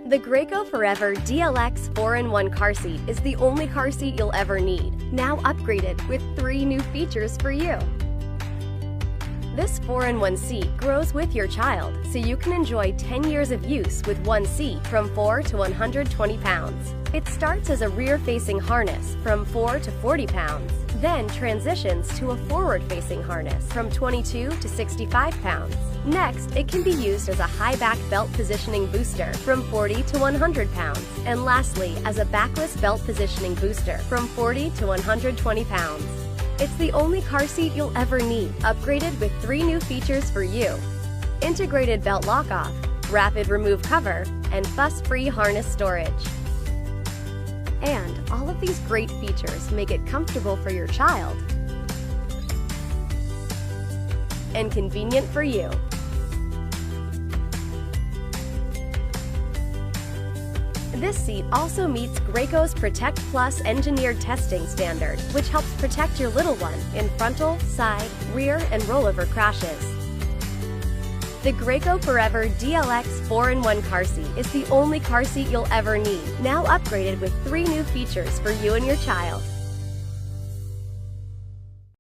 The Graco Forever DLX 4-in-1 car seat is the only car seat you'll ever need, now upgraded with 3 new features for you. This 4-in-1 seat grows with your child, so you can enjoy 10 years of use with one seat from 4 to 120 pounds. It starts as a rear-facing harness from 4 to 40 pounds, then transitions to a forward-facing harness from 22 to 65 pounds. Next, it can be used as a high-back belt positioning booster from 40 to 100 pounds, and lastly, as a backless belt positioning booster from 40 to 120 pounds. It's the only car seat you'll ever need, upgraded with 3 new features for you: integrated belt lock-off, rapid remove cover, and fuss-free harness storage. And all of these great features make it comfortable for your child and convenient for you. This seat also meets Graco's Protect Plus engineered testing standard, which helps protect your little one in frontal, side, rear, and rollover crashes. The Graco Forever DLX 4-in-1 car seat is the only car seat you'll ever need, now upgraded with 3 new features for you and your child.